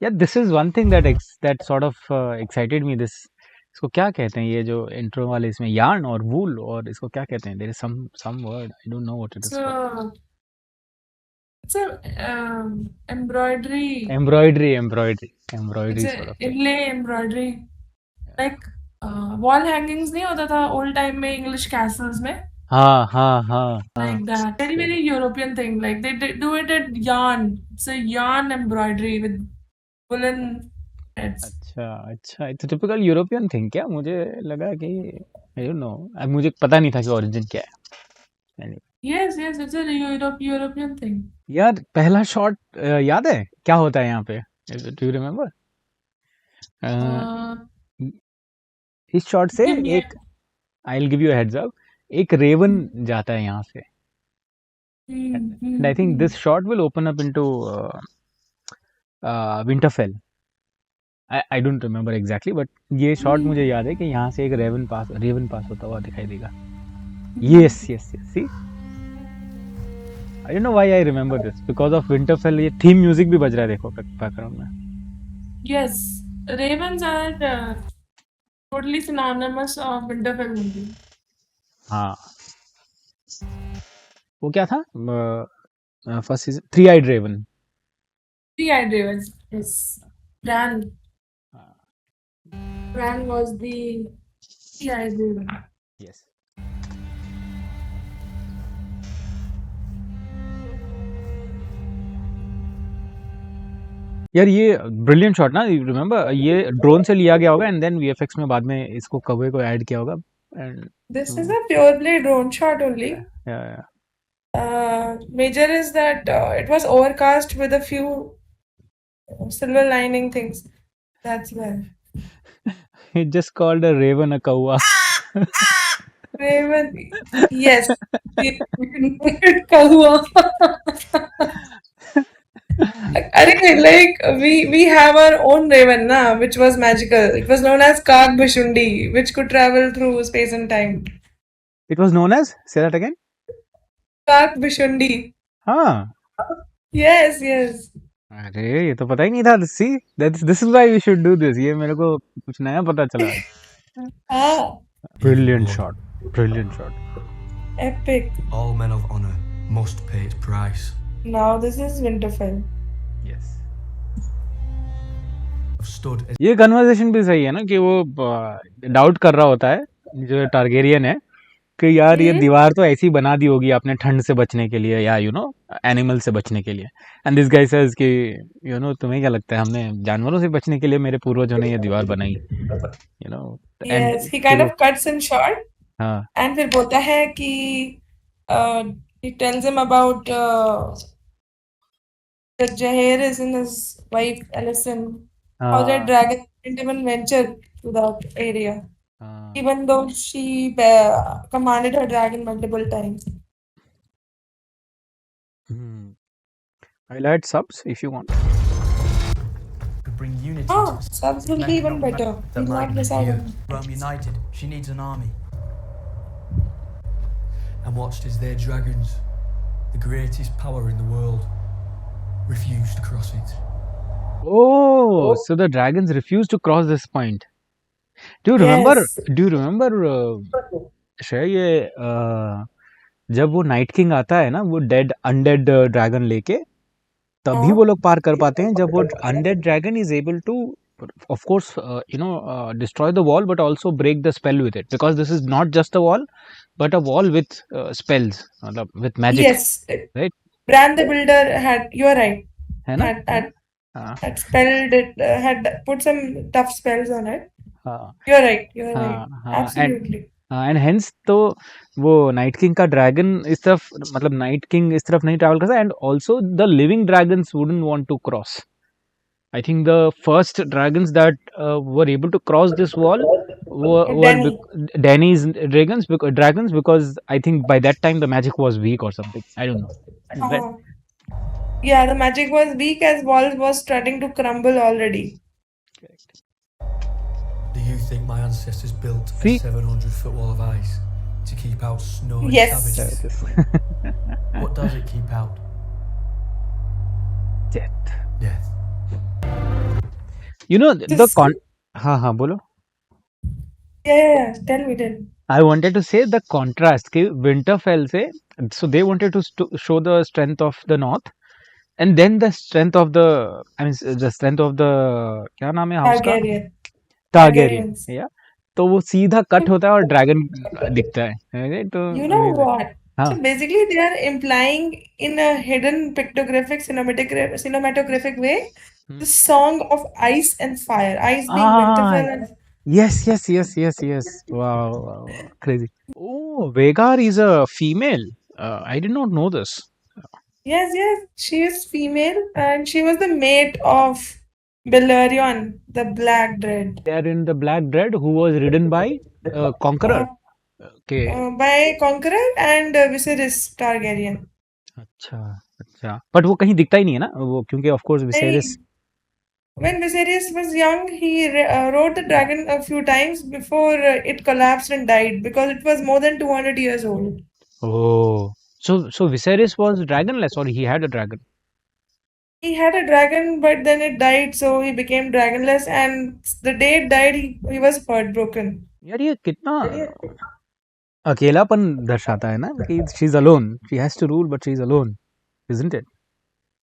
Yeah, this is one thing that sort of excited me. This इसको क्या कहते हैं ये जो intro वाले इसमें yarn और wool और इसको क्या कहते हैं? There is some word I don't know what it is called. So it's a embroidery. Embroidery It's sort a of thing. inlay embroidery. Like wall hangings नहीं होता था old time में English castles में. हाँ. Like that. Very European thing. Like they do it at yarn. It's a yarn embroidery with woolen threads. अच्छा it's typical European thing क्या? मुझे लगा कि आई डोंट नो, अब मुझे पता नहीं था कि ओरिजिन क्या है। Anyway. Yes, it's a European thing. यार पहला शॉट याद है क्या होता है यहाँ पे? Do you remember? Uh, इस शॉट से give me एक I will give you heads up, एक रेवन जाता है यहाँ से and I think this shot will open up into Winterfell. I don't remember exactly but ये शॉट मुझे याद है कि यहाँ से एक रेवन पास होता हुआ दिखाई देगा. Yes see I don't know why I remember this because of Winterfell. ये थीम म्यूजिक भी बज रहा है देखो बैकग्राउंड में. Yes, ravens are totally synonymous of Winterfell movie. हाँ वो क्या था first season? Three eyed raven. Three-eyed ravens. Yes. Bran was the three-eyed raven. Yes. यार ये ब्रिलियंट शॉट ना, रिमेम्बर ये ड्रोन से लिया गया होगा एंड देन वीएफएक्स में बाद में इसको कवर को ऐड किया होगा. And This is a purely drone shot only. yeah. Major is that it was overcast with a few silver lining things. That's why. He just called a raven a kawa. Raven. Yes. Kahua. Like we have our own raven, na, which was magical. It was known as Kag Bhishundi, which could travel through space and time. It was known as, say that again. Kag Bhishundi. हाँ. Yes. अरे ये तो पता ही नहीं था. See, this is why we should do this. ये मेरे को कुछ नया पता चला. Brilliant shot. Epic. All men of honor must pay its price. Now this is Winterfell. Yes. I've stood as ये कन्वर्सेशन भी सही है ना कि वो डाउट कर रहा होता है जो टारगेरियन है कि यार ये दीवार तो ऐसी बना दी होगी आपने ठंड से बचने के लिए या यू नो एनिमल से बचने के लिए. एंड दिस गाय सेज कि यू नो तुम्हें क्या लगता है हमने जानवरों से बचने के लिए मेरे पूर्वजों ने ये दीवार बनाई, you know. Yes, he kind of cuts in short. हाँ. And फिर बोलता है कि he tells him about that Jaehaer is in his wife Alicent. How that dragon didn't even venture to that area. Even though she commanded her dragon multiple times. I'll add subs if you want. to bring unity Oh, to the subs will be even better. that He's not Rhaegar is decided. here. Rome united. She needs an army. And watched as their dragons, the greatest power in the world, refused to cross it. Oh, so the dragons refused to cross this point. Do you remember? Yes. Do you remember? श्रेय ये जब वो night king आता है ना वो dead undead dragon लेके तभी वो लोग पार कर पाते हैं जब वो undead dragon is able to of course destroy the wall but also break the spell with it because this is not just a wall but a wall with spells with magic. Yes. Right. Bran the Builder had, you are right. है ना? Had spelled it, had put some tough spells on it. You're right. Absolutely. And hence तो वो night king का dragon इस तरफ मतलब night king इस तरफ नहीं ट्रैवल करता and also the living dragons wouldn't want to cross. I think the first dragons that were able to cross this wall were Dany's dragons because I think by that time the magic was weak or something. I don't know. Yeah, the magic was weak as walls was starting to crumble already. Correct. Do you think my ancestors built a 700-foot wall of ice to keep out snow and Yes. savages? What does it keep out? Death. Death. You know the Just हाँ बोलो. yeah. Tell me. I wanted to say the contrast कि Winterfell से, so they wanted to show the strength of the North, and then the strength of the, I mean the strength of the, क्या नाम है house का, Targaryen. Targaryen, Targaryens. या तो वो सीधा कट होता है और ड्रैगन दिखता है, तो You know amazing. what? हाँ. So basically, they are implying in a hidden pictographic, cinematographic way the song of ice and fire. Ice being Ah, Winterfell and yes. Wow. Crazy. Oh, Vhagar is a female. I did not know this. yes, she is female and she was the mate of Balerion, the Black Dread, They are in the Black Dread, who was ridden by Conqueror. Okay. by Conqueror and Viserys Targaryen. अच्छा. But वो कहीं दिखता ही नहीं है ना वो, क्योंकि of course Viserys. When Viserys was young, he rode the dragon a few times before it collapsed and died because it was more than 200 years old. Oh, so Viserys was dragonless, or he had a dragon? He had a dragon, but then it died, so he became dragonless. And the day it died, he was heartbroken. यार ये कितना अकेलापन दर्शाता है ना कि she is alone. She has to rule, but she is alone, isn't it?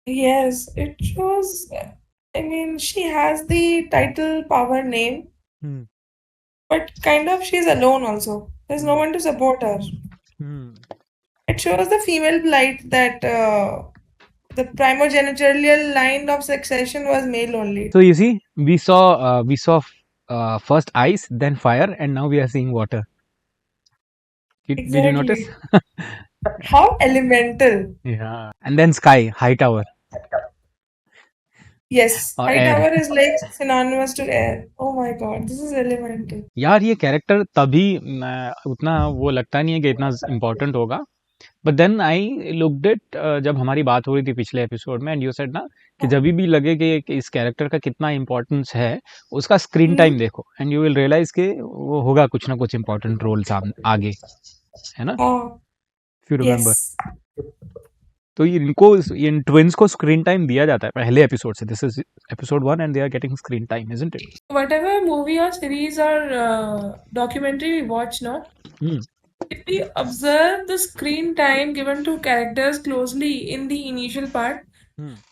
Yes, it shows. I mean, she has the title, power, name, but kind of she's alone also. There's no one to support her. It shows the female plight that the primogenitorial line of succession was male only. So you see, we saw first ice, then fire, and now we are seeing water. Did you notice? How elemental. Yeah. And then sky, high tower. Yes, और high air. tower is like synonymous to air. Oh my god, this is elemental. यार ये character तभी उतना वो लगता नहीं है कि इतना इम्पोर्टेंट होगा, but then I looked it जब हमारी बात हो रही थी पिछले एपिसोड में, एंड यू सेड ना कि जब भी लगे कि इस कैरेक्टर का कितना इम्पोर्टेंस है, उसका स्क्रीन टाइम देखो एंड यू विल रियलाइज कि वो होगा कुछ ना कुछ इम्पोर्टेंट रोल आगे, है ना? इफ यू रिमेम्बर, तो इनको इन ट्विंस को स्क्रीन टाइम दिया जाता है पहले एपिसोड से. This is episode 1 and they are getting screen time, isn't it? Whatever movie or series or documentary we watch, no? If we observe the screen time given to characters closely in the initial part,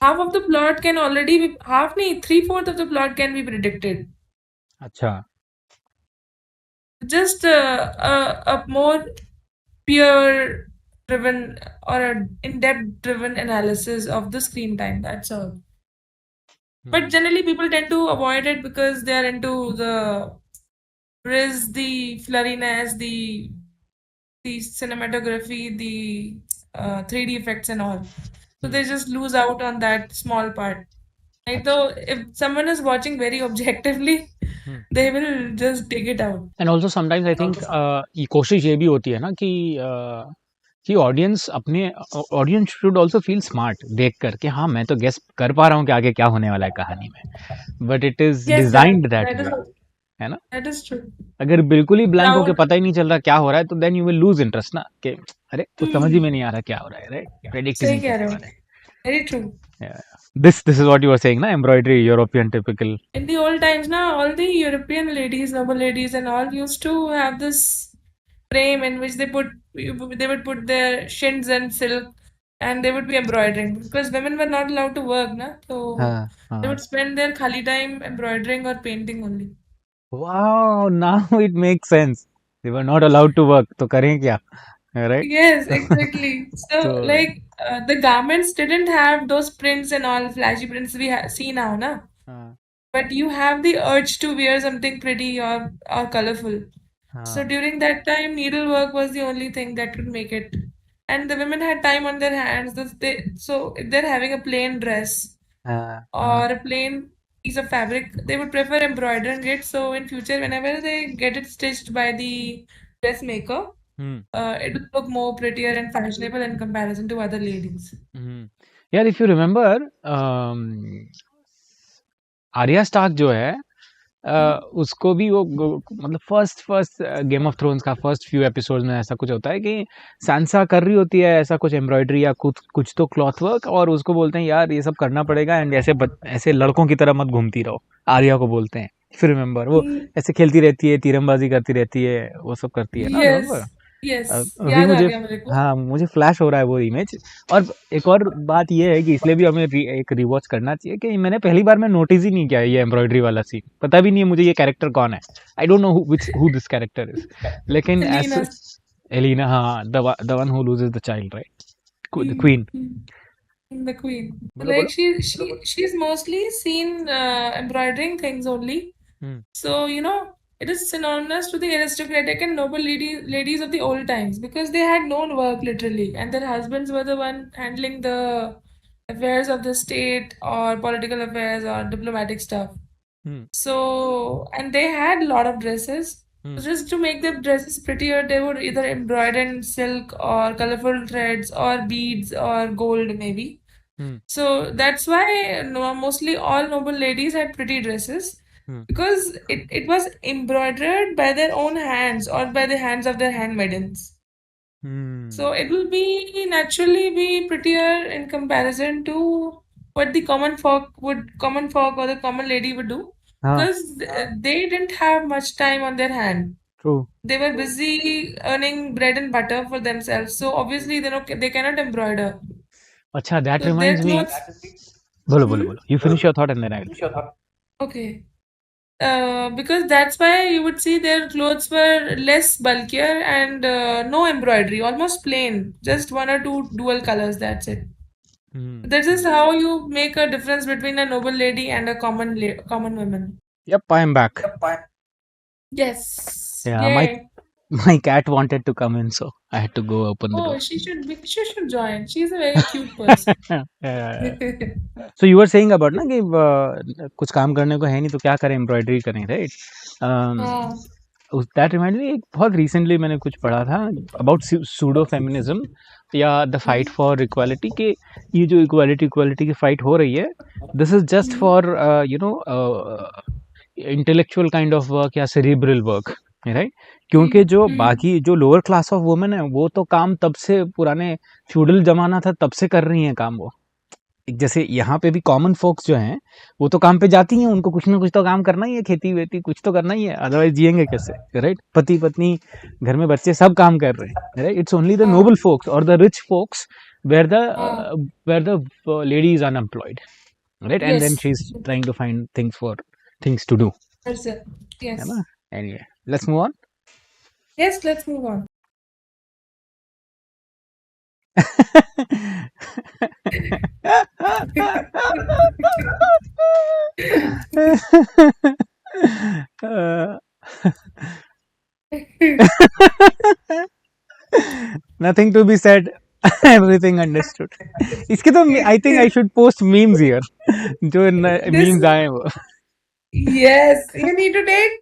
half of the plot can already be, half nahi, 3/4 of the plot can be predicted. अच्छा. Just a more peer driven or a in-depth driven analysis of the screen time, that's all. But generally people tend to avoid it because they are into the riz, the flurriness, the cinematography, the 3D effects and all. So they just lose out on that small part. Like though if someone is watching very objectively, they will just dig it out. And also sometimes I think ये कोशिश ये भी होती है ना कि audience should also feel smart देख कर कि हाँ मैं तो गेस कर पा रहा हूँ कि आगे क्या होने वाला है कहानी में, but it is designed that way, है ना? That is true. अगर बिल्कुल ही ब्लैंक होके पता ही नहीं चल रहा क्या हो रहा है, तो then you will lose interest ना, कि अरे कुछ समझ ही में नहीं आ रहा क्या हो रहा है, राइट? प्रेडिक्ट नहीं कर पा रहे. Very true. This is what you were saying, na? Embroidery, European typical. In the old times, now all the European ladies, noble ladies, and all used to have this frame in which they would put their shins and silk, and they would be embroidering because women were not allowed to work, na? So they would spend their khali time embroidering or painting only. Wow, now it makes sense. They were not allowed to work, तो करें क्या? Right? Yes, exactly. So, like the garments didn't have those prints and all flashy prints we see now, na? But you have the urge to wear something pretty or colorful. So during that time, needlework was the only thing that could make it. And the women had time on their hands. So if they're having a plain dress or a plain piece of fabric, they would prefer embroidering it. So in future, whenever they get it stitched by the dressmaker, it will look more prettier and fashionable in comparison to other ladies. Yeah, if you remember, Arya Stark जो है उसको भी वो मतलब first game of thrones का first few episodes में ऐसा कुछ होता है कि सैंसा कर रही होती है ऐसा कुछ एम्ब्रॉयडरी या कुछ तो क्लॉथ वर्क, और उसको बोलते हैं यार ये सब करना पड़ेगा, एंड ऐसे लड़कों की तरह मत घूमती रहो, आर्या को बोलते हैं। फिर रिमेम्बर वो ऐसे खेलती रहती है, तीरंबाजी करती रहती है, वो सब करती है ना, यस रिमेम्बर? यस, अभी याद आ मुझे, गया मेरे को। हाँ मुझे फ्लैश हो रहा है वो इमेज। और एक और बात ये है कि इसलिए भी हमें एक रिवॉच करना चाहिए कि मैंने पहली बार में नोटिस ही नहीं किया ये एम्ब्रॉयडरी वाला सीन, पता भी नहीं है मुझे ये कैरेक्टर कौन है, आई don't know who this character is, लेकिन Selena. एलिना, हाँ, the one who loses the child, right, the queen. The queen. बोलो Like बोलो। she's mostly seen embroidering things only. Hmm So, it is synonymous to the aristocratic and noble ladies of the old times because they had no work literally, and their husbands were the one handling the affairs of the state or political affairs or diplomatic stuff. Hmm So, and they had a lot of dresses. Hmm So just to make the dresses prettier, they would either embroider in silk or colorful threads or beads or gold maybe. Hmm So that's why mostly all noble ladies had pretty dresses hmm because it was embroidered by their own hands or by the hands of their handmaidens. So hmm it will be naturally be prettier in comparison to what the common folk or the common lady would do हाँ, because they didn't have much time on their hand. True. They were busy earning bread and butter for themselves. So obviously they cannot embroider. अच्छा, that So their reminds me, clothes. बोलो बोलो Hmm? बोलो, you finish your thought and then I will. Okay. Because that's why you would see their clothes were less bulkier and no embroidery, almost plain, just one or two dual colors, that's it. This is how you make a difference between a noble lady and a common woman. Yep, I am back. Yes. Yeah, Yay. my cat wanted to come in, so I had to go open the Oh, door. she should join. She's a very cute person. Yeah. So you were saying about ना कि कुछ काम करने को है नहीं तो क्या करें, एम्ब्रॉयडरी करें, राइट? हाँ. दैट रिमाइंड मी, एक बहुत रिसेंटली मैंने कुछ पढ़ा था अबाउट सूडो फेमिनिज्म या द फाइट फॉर इक्वालिटी, के ये जो इक्वालिटी की फाइट हो रही है, this is just for intellectual kind of work या सेरिब्रल वर्क, राइट? क्योंकि जो बाकी जो लोअर क्लास ऑफ वुमेन है वो तो काम तब से, पुराने फ्यूडल जमाना था तब से कर रही हैं काम वो। जैसे यहाँ पे भी कॉमन फोक्स जो हैं वो तो काम पे जाती हैं, उनको कुछ ना कुछ तो काम करना ही है, खेती वेती कुछ तो करना ही है, अदरवाइज जिएंगे कैसे, राइट? पति पत्नी, घर में बच्चे, सब काम कर रहे हैं, right? It's only the noble folks और the rich folks where the lady is unemployed, right? And then she is trying to find things to do, That's it. है Yes. ना? Anyway, let's move on. Yes, let's move on. Nothing to be said. Everything understood. इसके तो I think I should post memes here. जो memes आए वो. Yes, you need to take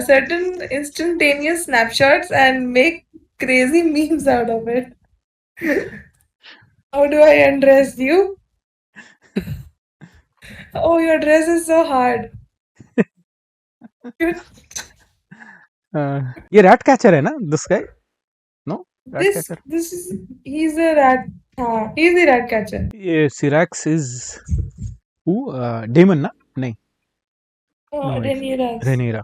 certain instantaneous snapshots and make crazy memes out of it. How do I undress you? Oh, your dress is so hard. ये rat catcher है ना? This guy? No? Rat catcher. He's a rat. He's the rat catcher. ये Syrax is who? Daemon ना? नहीं. Oh, Rhaenyra.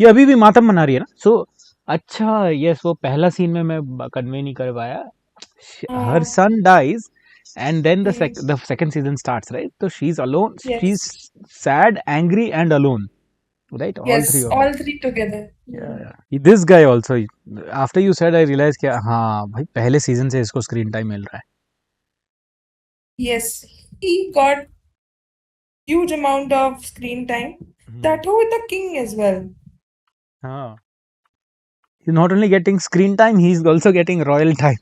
ये अभी भी मातम मना रही है ना? So अच्छा, yes, वो पहला सीन में मैं कन्वे नहीं कर पाया. Her son dies, and then the second season starts, right? So she's alone. Yes. She's sad, angry, and alone, right? Yes, all three together. Yeah. This guy also. After you said, I realized कि हाँ भाई पहले season से इसको screen time मिल रहा है. Yes, he got huge amount of screen time. That too with the king as well. हाँ. He's not only getting screen time, he's also getting royal time,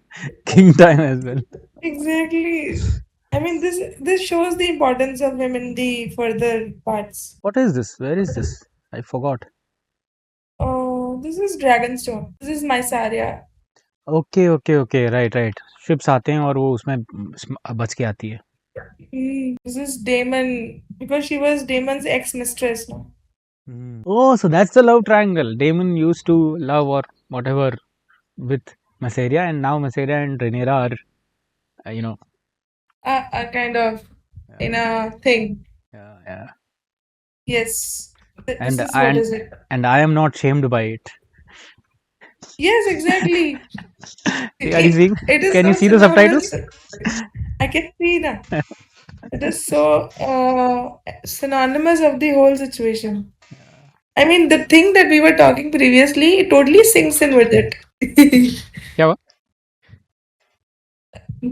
king time as well. Exactly. I mean, this shows the importance of him in the further parts. What is this? Where is this? I forgot. Oh, this is Dragonstone. This is Mysaria. Okay. Right. Ships आते हैं और वो उसमें बच के आती है. This is Daemon because she was Daemon's ex-mistress. No? Oh, so that's the love triangle. Daemon used to love or whatever with Mysaria, and now Mysaria and Rhaenyra are, you know, A kind of in a thing. yeah. Yes. This And is what is it? I am not shamed by it. Yes, exactly. Are you seeing? It is Can so you see the subtitles? synonymous. I can see that. It is so synonymous of the whole situation. I mean, the thing that we were talking previously, it totally sinks in with it. क्या हुआ?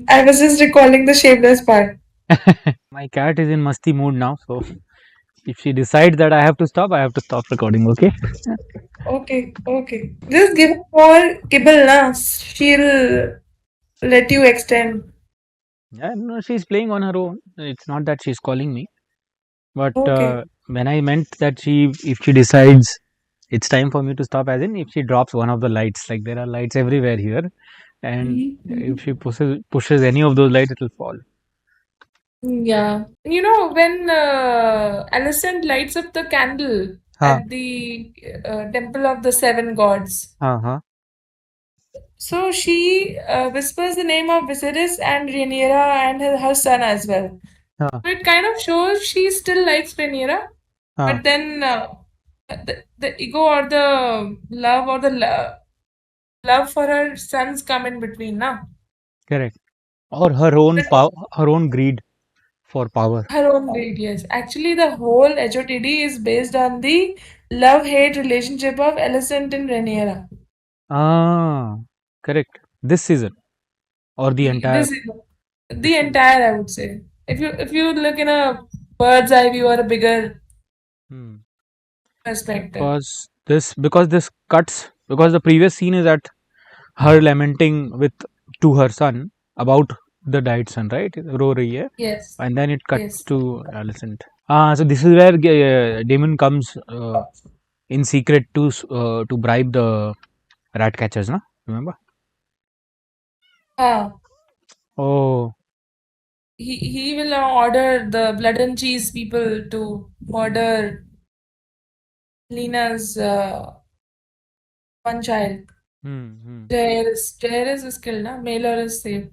I was just recalling the shameless part. My cat is in musty mood now, so if she decides that I have to stop recording. Okay. Okay. Just give her more kibble, na. She'll let you extend. Yeah, no, she's playing on her own. It's not that she's calling me, but Okay. when I meant that if she decides it's time for me to stop, as in if she drops one of the lights, like there are lights everywhere here, and if she pushes any of those lights, it will fall. Yeah. You know, when Alicent lights up the candle at the temple of the seven gods, so she whispers the name of Viserys and Rhaenyra and her son as well. So it kind of shows she still likes Rhaenyra, but then the ego or the love or the love for her sons come in between, na? Correct. Or her own her own greed for power. Her own greed, yes. Actually, the whole HOTD is based on the love-hate relationship of Alicent and Rhaenyra. Correct. This season or the entire. The entire, I would say. If you look in a bird's eye view or a bigger perspective. Because this cuts, because the previous scene is at her lamenting to her son about the died son, right? रो रही है. Yes. And then it cuts to Alicent. So this is where Daemon comes in secret to bribe the rat catchers, na? Remember? Oh. He will order the blood and cheese people to murder Lena's one child. Jaehaerys is killed, na? Maelor is saved.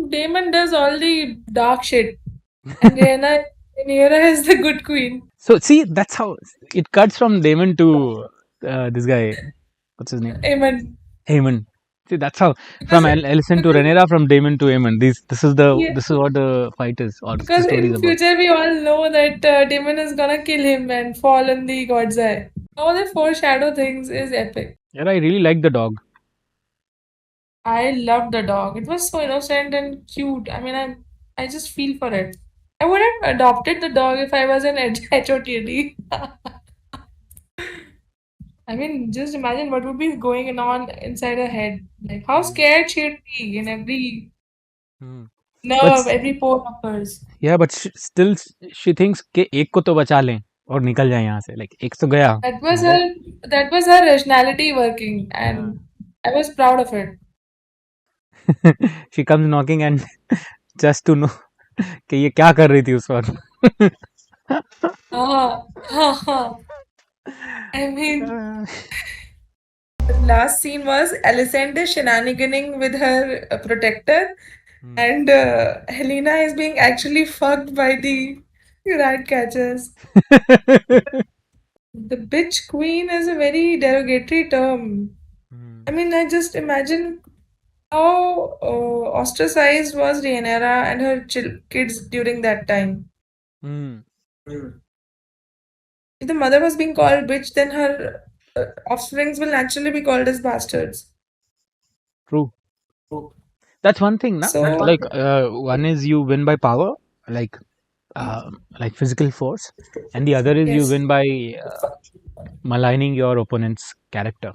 Daemon does all the dark shit, and Rhaenyra is the good queen. So see, that's how it cuts from Daemon to this guy. What's his name? Aemon. See, that's how from Alicent to Rhaenyra, from Daemon to Aemon. This is what the fight is, or because the story is in about. future we all know that Daemon is gonna kill him and fall in the God's eye. All the foreshadow things is epic. Yeah, I really like the dog. I love the dog. It was so innocent and cute. I mean, I just feel for it. I would have adopted the dog if I was an HOTD. I mean, just imagine what would be going on inside her head. Like how scared she'd be in every nerve, every pore of hers. Yeah, but still she thinks कि एक को तो बचा लें और निकल जाए यहाँ से. Like एक तो गया. That was her rationality working, and I was proud of it. She comes knocking and just to know कि ये क्या कर रही थी उस वक्त. I mean, the last scene was Alicent is shenaniganing with her protector, and Helena is being actually fucked by the rat catchers. The bitch queen is a very derogatory term. I mean, I just imagine how ostracized was Rhaenyra and her kids during that time. If the mother was being called bitch, then her offsprings will naturally be called as bastards. True. That's one thing, na? So, like one is you win by power, like physical force, and the other is you win by maligning your opponent's character.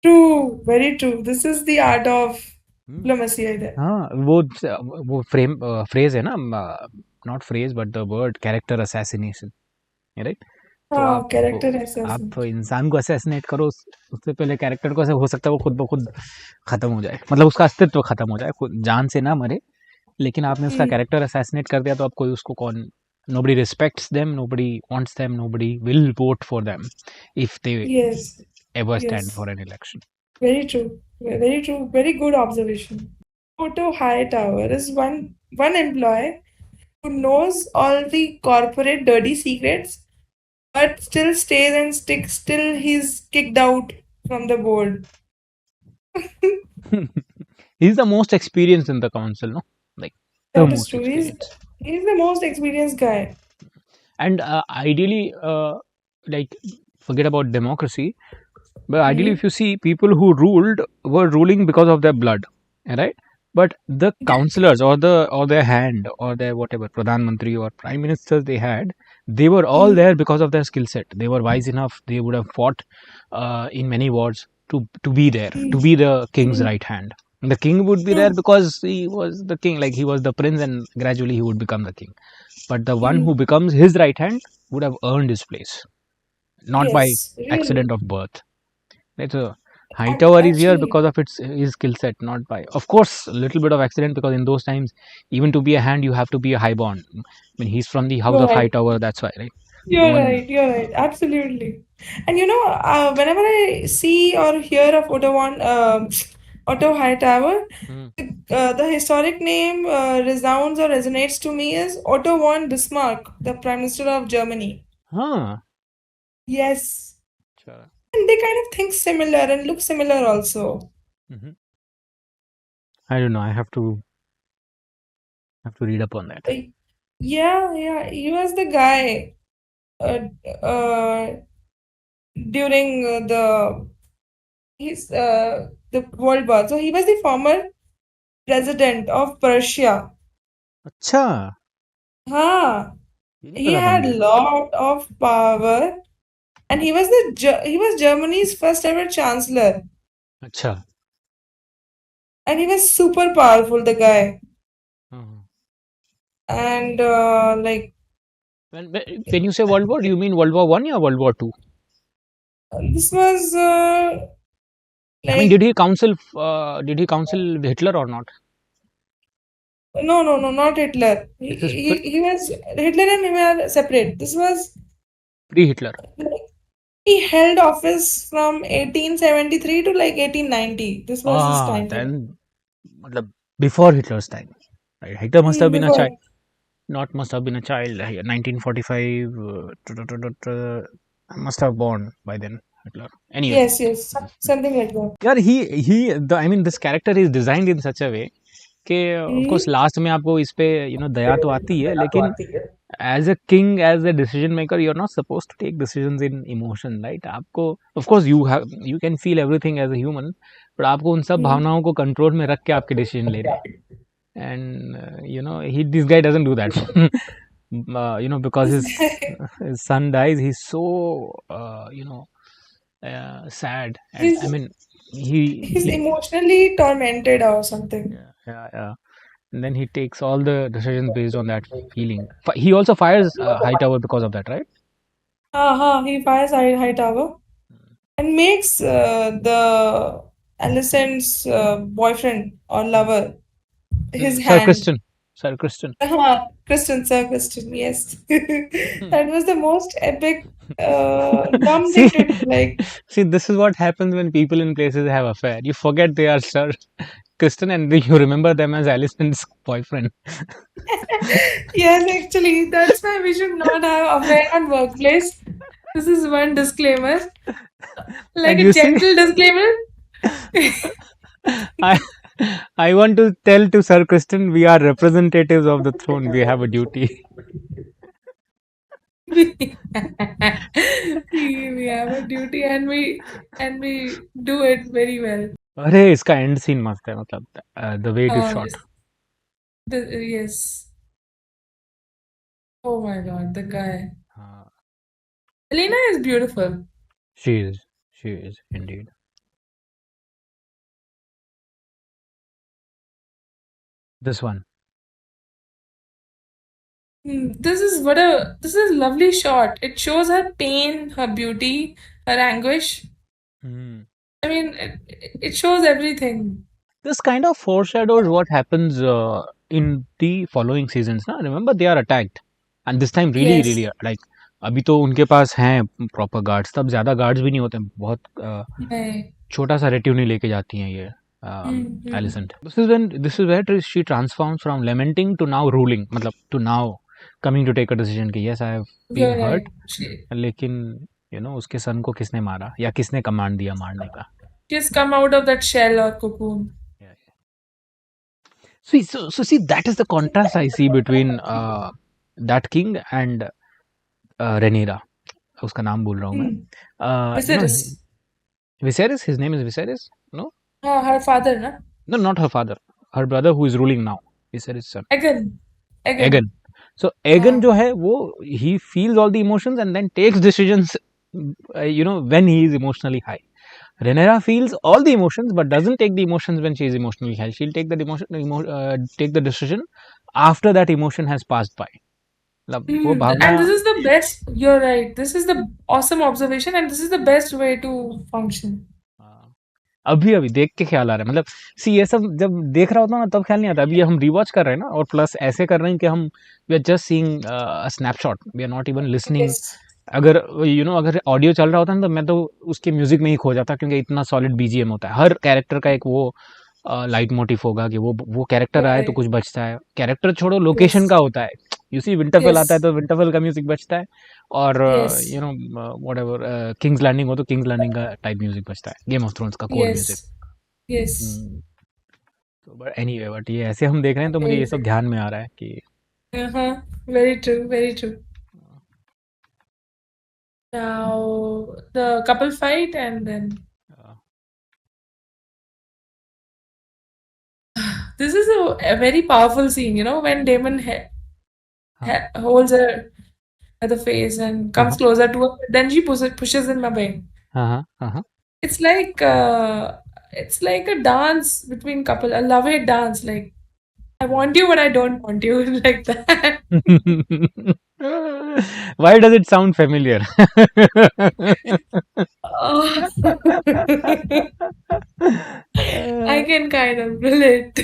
True, very true. This is the art of diplomacy, I think. वो phrase है ना, not phrase but the word character assassination, right? तो आप इंसान को assassinate करो, उससे पहले कैरेक्टर को हो सकता है वो खुद ब खुद खत्म हो जाए, मतलब उसका अस्तित्व खत्म हो जाए, जान से ना मरे लेकिन आपने उसका कैरेक्टर असैसिनेट कर दिया तो अब कोई उसको कौन, nobody respects them, nobody wants them, nobody will vote for them if they Yes, ever stand yes. for an election. Very true. Very true. Very good observation. Otto Hightower is one employee who knows all the corporate dirty secrets, but still stays and sticks till he's kicked out from the board. He's the most experienced in the council, no? Like the That is most true. experienced. He's the most experienced guy. And ideally, like forget about democracy, but ideally if you see, people who ruled were ruling because of their blood, right? But the councillors or their hand or their whatever pradhan mantri or prime ministers they had, they were all there because of their skill set. They were wise enough, they would have fought in many wars to be there, to be the king's right hand. The king would be there because he was the king, like he was the prince, and gradually he would become the king. But the one who becomes his right hand would have earned his place, not by Yes, really. accident of birth. Right? So Hightower is here Actually, because of his skill set, not by, of course, a little bit of accident, because in those times, even to be a hand, you have to be a highborn. I mean, he's from the house you're of right. Hightower, that's why, right? You're right. You're right. Absolutely. And whenever I see or hear of Otto Hightower, the historic name resounds or resonates to me is Otto von Bismarck, the Prime Minister of Germany. Huh. Yes. Sure. And they kind of think similar and look similar also. I don't know. I have to read up on that. Yeah. He was the guy during the World War. So he was the former president of Persia. अच्छा, हाँ, ये नहीं he पता था had मुझे. lot of power, and he was he was Germany's first ever chancellor, अच्छा. and he was super powerful, the guy. हाँ. And like When you say World War, do you mean World War One or World War Two? this was I mean, like did he counsel Hitler or not? no, not Hitler. This is He was Hitler and him are separate. This was pre-Hitler. he held office from 1873 to like 1890. This was his time. Then, मतलब before Hitler's time. Right? Hitler must have been a Before. child. Not must have been a child. 1945. Must have born by then. Hitler. Anyway. Yes, something like that. यार I mean, this character is designed in such a way कि of course last में आपको इस पे दया तो आती है, लेकिन as a king, as a decision maker, you're not supposed to take decisions in emotion, right? आपको of course you can feel everything as a human, but आपको उन सब भावनाओं को कंट्रोल में रख के आपके डिसीजन लेने हैं. And this guy doesn't do that. Because his son dies, he's so sad, and I mean he's emotionally tormented or something. Yeah. And then he takes all the decisions based on that feeling. He also fires Hightower because of that, right? He fires Hightower and makes the Alicent's boyfriend or lover his Sir hand. Kristen. Sir Kristen, yes. That was the most epic dumb thing to do. Like, see, this is what happens when people in places have affair. You forget they are Sir Kristen and you remember them as Alicent's boyfriend. Yes, actually, that's why we should not have affair on workplace. This is one disclaimer. Like a gentle disclaimer. I want to tell to Sir Kristen, we are representatives of the throne. We have a duty. We have a duty and we do it very well. अरे इसका and scene मस्त है, मतलब the way it is shot. Yes. Oh my God, the guy. Elena is beautiful. She is indeed. This one. This is a lovely shot. It shows her pain, her beauty, her anguish. I mean, it shows everything. This kind of foreshadows what happens in the following seasons ना, remember they are attacked and this time really Yes. like अभी तो उनके पास हैं proper guards, तब ज्यादा guards भी नहीं होते, बहुत नहीं. छोटा सा रेट्यूनी लेके जाती हैं ये Alicent. this is where she transforms from lamenting to now ruling, मतलब to now coming to take a decision कि yes I have You're been hurt, right. लेकिन उसके सन को किसने मारा या किसने कमांड दिया मारने का. She's come out of that shell or cocoon. So see, that is the contrast I see between that king and Rhaenyra. उसका नाम भूल रहा हूँ मैं. Viserys. Viserys, his name is Viserys? No? Her father, na? No, not her father. Her brother who is ruling now. Viserys' son. Aegon. So Aegon जो है वो he feels all the emotions and then takes decisions when he is emotionally high. Rhaenyra feels all the emotions but doesn't take the emotions when she is emotionally high. She'll take the decision after that emotion has passed by. वो भावना. And this is the best. You're right. This is the awesome observation, and this is the best way to function. अभी देख के ख्याल आ रहा है, मतलब सी ये सब जब देख रहा होता हूँ ना तब ख्याल नहीं आता. अभी हम रिवॉच कर रहे हैं ना, और प्लस ऐसे कर रहे हैं कि हम we are just seeing a snapshot, we are not even listening. Yes. अगर अगर ऑडियो चल रहा होता ना तो मैं तो उसके म्यूजिक में ही खो जाता, क्योंकि इतना सॉलिड बीजीएम होता है. हर कैरेक्टर का एक वो लाइट मोटिव होगा कि वो कैरेक्टर आए तो कुछ बचता है. कैरेक्टर छोड़ो, लोकेशन का होता है. यू सी विंटरफेल आता है तो विंटरफेल का म्यूजिक बचता है, और व्हाटएवर किंग्स लैंडिंग हो तो किंग्स लैंडिंग का टाइप म्यूजिक बचता है. गेम ऑफ थ्रोन्स का कोर म्यूजिक. Yes. तो बट एनीवे, बट ये ऐसे हम देख रहे हैं तो मुझे ये सब ध्यान में आ रहा है कि Very true. Very true. Now the couple fight, and then this is a very powerful scene. When Daemon holds her at the face and comes closer to her, then she pushes him away. It's like a dance between couple, a love-hate dance. Like, I want you, but I don't want you, like that. Why does it sound familiar? I can kind of relate.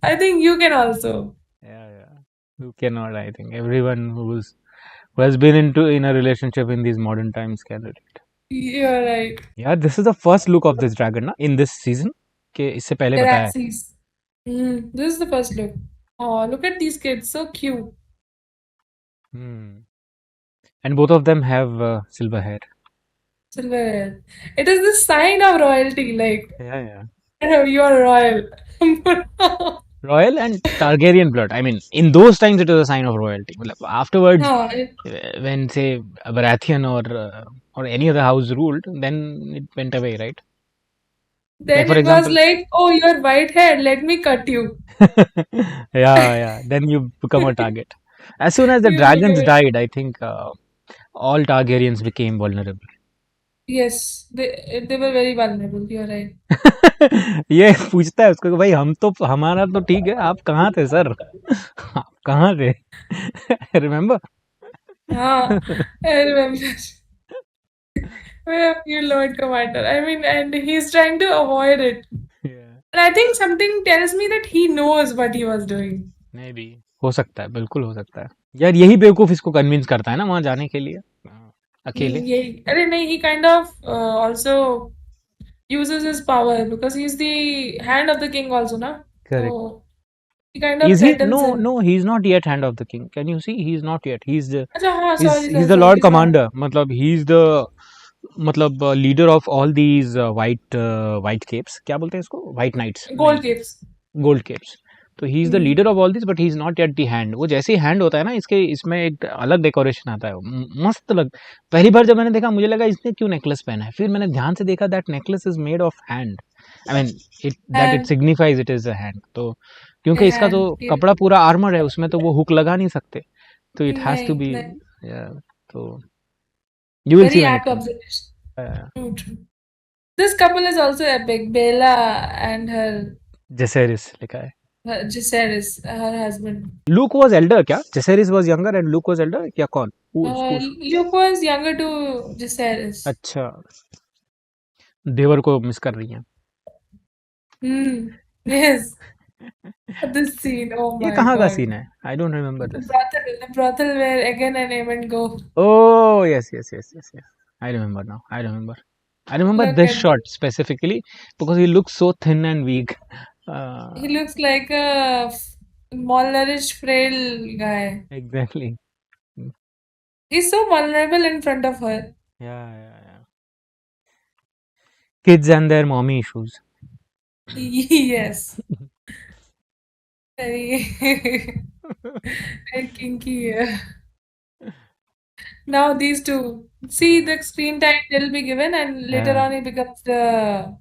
I think you can also. Yeah. Who cannot? I think everyone who has been in a relationship in these modern times can relate. You're right. Yeah, this is the first look of this dragon, na, in this season. के इससे पहले बताया. This is the first look. Oh, look at these kids, so cute. And both of them have silver hair. Silver hair. It is the sign of royalty, like. Yeah. You are royal. Royal and Targaryen blood. I mean, in those times it was a sign of royalty. Afterwards, when say Baratheon or any other house ruled, then it went away, right? Then like, for example, was like, oh, you're white hair, let me cut you. Yeah. Then you become a target. As soon as the dragons died, I think all Targaryens became vulnerable. Yes, they were very vulnerable. You're right. ये पूछता है उसको कि भाई हमारा तो ठीक है, आप कहाँ थे सर? आप कहाँ थे? Remember? हाँ, I remember. Where are you, Lord Commander? I mean, and he's trying to avoid it. Yeah. And I think something tells me that he knows what he was doing. Maybe. हो सकता है, बिल्कुल हो सकता है. यार यही बेवकूफ इसको कन्विंस करता है ना वहां जाने के लिए अकेले. अरे नहीं, he kind of also uses his power because he's the hand of the king also, na? Correct. So he kind of is he? No, he's not yet hand of the king. Can you see? He's not yet. He's the he's the Lord Commander. मतलब he's the leader of all these white capes. क्या बोलते हैं इसको? White knights. Gold capes. तो he is the leader of all this, but he is not yet the hand. वो जैसे ही hand होता है ना, इसमें एक अलग डेकोरेशन आता है, मस्त लग. पहली बार जब मैंने देखा मुझे लगा इसने क्यों नेकलेस पहना है, फिर मैंने ध्यान से देखा that necklace is made of hand. I mean it signifies it is a hand. तो क्योंकि इसका तो कपड़ा पूरा आर्मर है, उसमें तो वो हुक लगा नहीं सकते, तो इट हैज टू बी. तो you will see. This couple is also epic. Baela and her Jacaerys लिखा है. Jacaerys, her husband. Luke was elder, क्या? Jacaerys was younger and Luke was elder, क्या कौन? Luke was younger to Jacaerys. अच्छा. देवर को miss कर रही हैं। Yes. This scene, oh ये my कहाँ का God. सीन है? I don't remember The this. brothel where again and Eamon go. Oh, yes, yes, yes, yes, yes. I remember now. I remember. I remember Look this at shot specifically because he looks so thin and weak. he looks like a malnourished, frail guy. Exactly. He's so vulnerable in front of her. Yeah, yeah, yeah. Kids and their mommy issues. Yes. Very, very kinky. Yeah. Now these two. See, the screen time will be given, and later Yeah. on he becomes the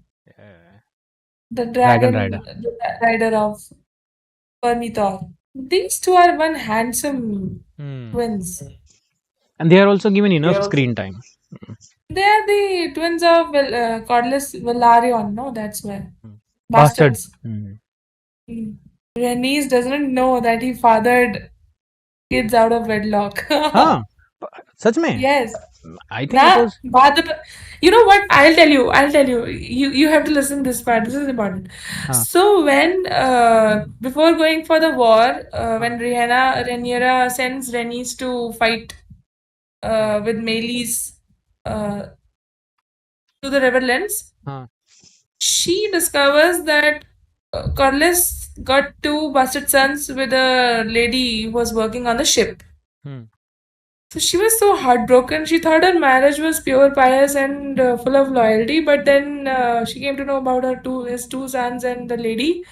Dragon dragon Rider. the rider of Vermithor. These two are one handsome twins. And they are also given enough screen time. They are the twins of Corlys Velaryon, no? That's why. Bastards. Rhaenys doesn't know that he fathered kids out of wedlock. हाँ, सच में? Yes. I think it was. You know what? I'll tell you. You have to listen this part. This is important. So when before going for the war, when Rhaenyra sends Rhaenys to fight with Meleys to the Riverlands, she discovers that Corlys got two bastard sons with a lady who was working on the ship. So she was so heartbroken. She thought her marriage was pure, pious, and full of loyalty. But then she came to know about his two sons and the lady.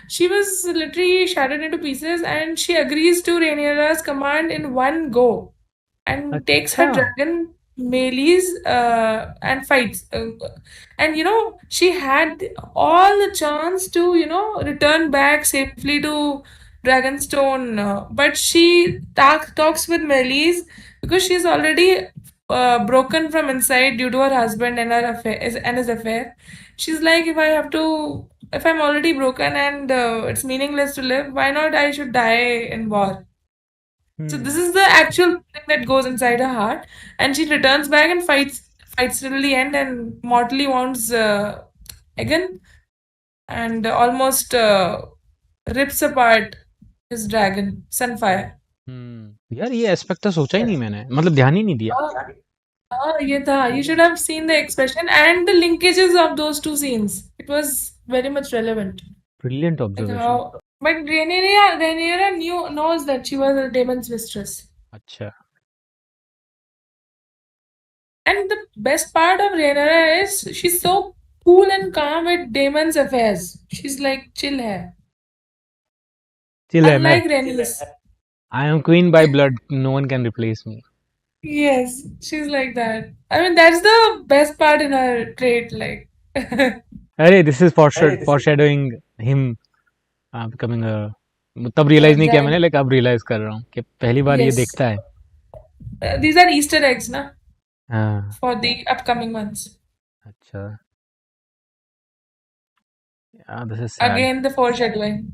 She was literally shattered into pieces, and she agrees to Rhaenyra's command in one go, and takes her dragon Meleys and fights. And she had all the chance to return back safely to Dragonstone, but she talks with Meleys because she's already broken from inside due to her husband and her affair and his affair. She's like, if I'm already broken and it's meaningless to live, why not I should die in war? So this is the actual thing that goes inside her heart, and she returns back and fights till the end and mortally wounds Aegon and almost rips apart his dragon Sunfire. यार ये aspect तो सोचा ही नहीं मैंने, मतलब ध्यान ही नहीं दिया. ये था. You should have seen the expression and the linkages of those two scenes. It was very much relevant. Brilliant observation. But Rhaenyra knows that she was a demon's mistress. अच्छा. And the best part of Rhaenyra is she's so cool and calm with Daemon's affairs. She's like chill hai. Chill hai, Unlike Rhaenys. I am queen by blood. No one can replace me. Yes, she's like that. I mean, that's the best part in her trait. Like, अरे this is foreshadowing him becoming a. तब realize नहीं किया मैंने, लेकिन अब realize कर रहा हूँ कि पहली बार ये देखता है. These are Easter eggs, na? For the upcoming ones. अच्छा. Yeah, this is sad. Again, the foreshadowing.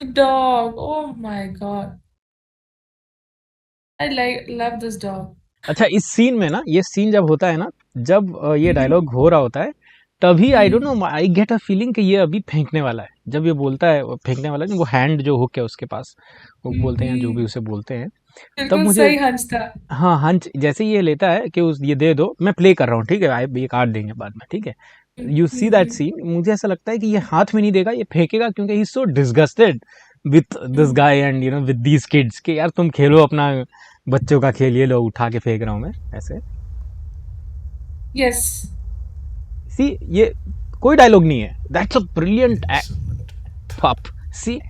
The dog. Oh my God. I love this dog. अच्छा, इस सीन में ना, ये सीन जब होता है ना, जब ये डायलॉग हो रहा होता है, तभी आई don't no, I get a feeling कि ये अभी फेंकने वाला है. जब ये बोलता है वो फेंकने वाला है, वो हैंड जो हुक है उसके पास, वो बोलते हैं जो भी उसे बोलते हैं, तब मुझे सही हंच था. हाँ, हंच जैसे ये लेता है कि ये दे दो, मैं प्ले कर रहा हूँ, ठीक है, ये काट देंगे बाद में, ठीक है. यू सी दैट सीन, मुझे ऐसा लगता है कि ये हाथ में नहीं देगा, ये फेंकेगा, क्योंकि he is so disgusted with this guy and with these kids कि यार तुम खेलो अपना बच्चों का खेल, ये लो उठा के फेंक रहा हूँ मैं ऐसे. यस. सी, ये कोई डायलॉग नहीं है. दैट्स अ ब्रिलियंट पप. सी,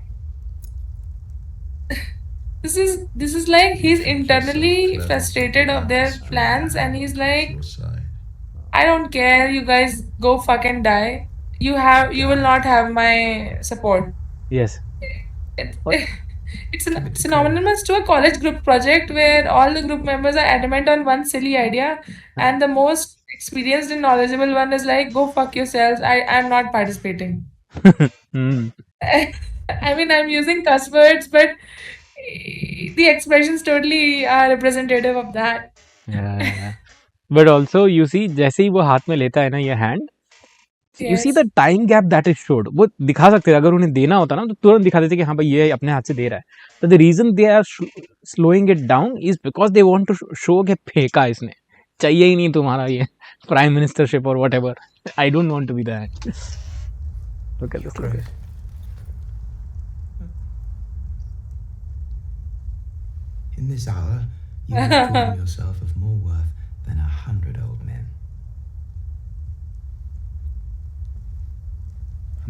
this is like he's internally frustrated of their plans, and he's like, I don't care, you guys go fucking die. You will not have my support. yes. It's synonymous to a college group project where all the group members are adamant on one silly idea, and the most experienced and knowledgeable one is like, go fuck yourselves, I'm not participating. I mean, I'm using cuss words, but the expressions totally are representative of that. Yeah. But also you see जैसे ही वो हाथ में लेता है ना ये hand, you see the Yes. Time gap that is showed. वो दिखा सकते थे, अगर उन्हें देना होता ना तो तुरंत दिखा देते कि हाँ भाई ये अपने हाथ से दे रहा है. तो the reason they are slowing it down is because they want to show कि फेंका इसने, चाहिए ही नहीं तुम्हारा ये प्राइम मिनिस्टरशिप और whatever. I don't want to be that. Look at this. Great. In this hour, you have proven yourself of more worth than 100 old men.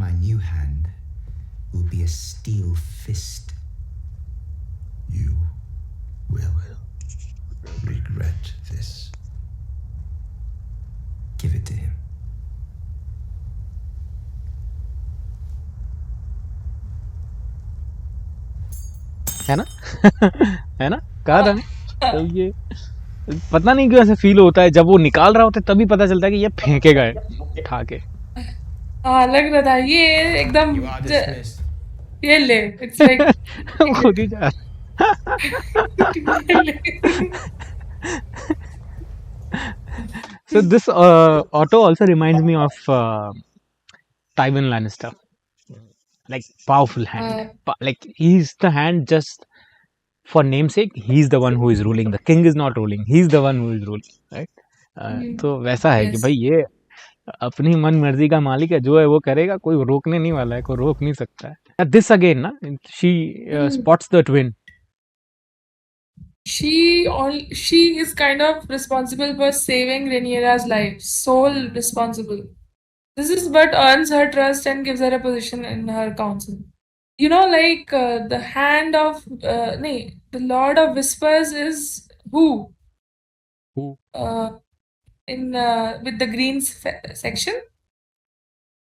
My new hand will be a steel fist. You will regret this. Give it to him. है ना है ना, कहा था ना. तो ये पता नहीं क्यों ऐसे फील होता है, जब वो निकाल रहा होता है तभी पता चलता है कि ये फेंकेगा उठा के. हाँ लग रहा था ये एकदम You are dismissed. ये ले इट्स लाइक खुद ही जा. So this auto also reminds me of Tywin Lannister. Like powerful hand. Like he's the hand just for namesake. He's the one who is ruling. The king is not ruling. He's the one who is ruling. Right? तो वैसा है कि Yes. भाई ये अपनी मन मर्जी का मालिक है, जो है वो करेगा, कोई रोकने नहीं वाला है, कोई रोक नहीं सकता है. This again ना, she spots the twin. She is kind of responsible for saving Rhaenyra's life, sole responsible. This is what earns her trust and gives her a position in her council. You know, like the hand of the Lord of Whispers is who? Who? In with the green section.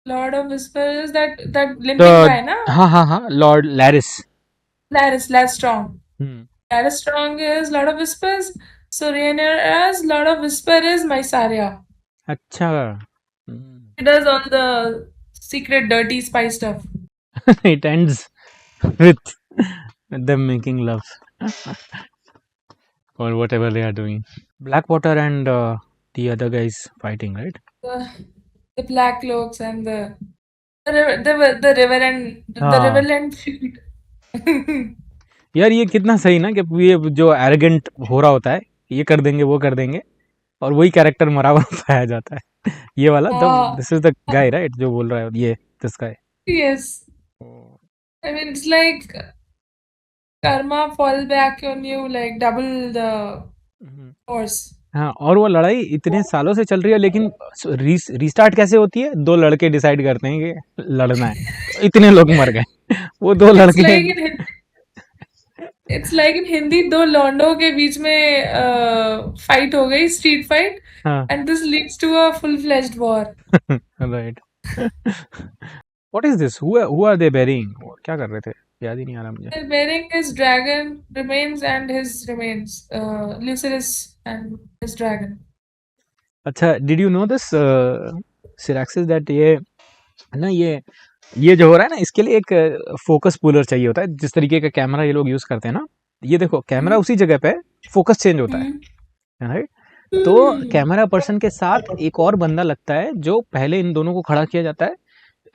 Lord of Whispers, that limping guy, na? हाँ, Lord Larys. Larys Strong. Hmm. Larys Strong is Lord of Whispers. So Rhaenyra's Lord of Whisper is Mysaria. अच्छा. He does all the secret dirty spy stuff. It ends with them making love or whatever they are doing. Blackwater and the other guys fighting, right? The black cloaks and the river हाँ. riverland feud. यार ये कितना सही ना कि ये जो arrogant हो रहा होता है, ये कर देंगे वो कर देंगे, और वही कैरेक्टर मरा हुआ पाया जाता है. ये वाला this is the guy right जो बोल रहा है ये this guy. Yes. I mean, it's like karma fall back on you like double the force. हाँ, और वो लड़ाई इतने सालों से चल रही है, लेकिन रीस्टार्ट कैसे होती है? दो लड़के डिसाइड करते हैं कि लड़ना है, इतने लोग मर गए. वो दो लड़के It's like in Hindi, दो लौंडों के बीच में फाइट हो गई, street fight, and this leads to a full-fledged war. Right. What is this? Who are they burying? क्या कर रहे थे? याद ही नहीं आ रहा मुझे. They're burying his dragon remains and his remains, Lucerys and his dragon. अच्छा, did you know this, Syraxis, that ये ना ये जो हो रहा है ना, इसके लिए एक फोकस पुलर चाहिए होता है. जिस तरीके का कैमरा ये लोग यूज करते हैं ना, ये देखो कैमरा उसी जगह पे फोकस चेंज होता है, राइट? तो कैमरा पर्सन के साथ एक और बंदा लगता है, जो पहले इन दोनों को खड़ा किया जाता है,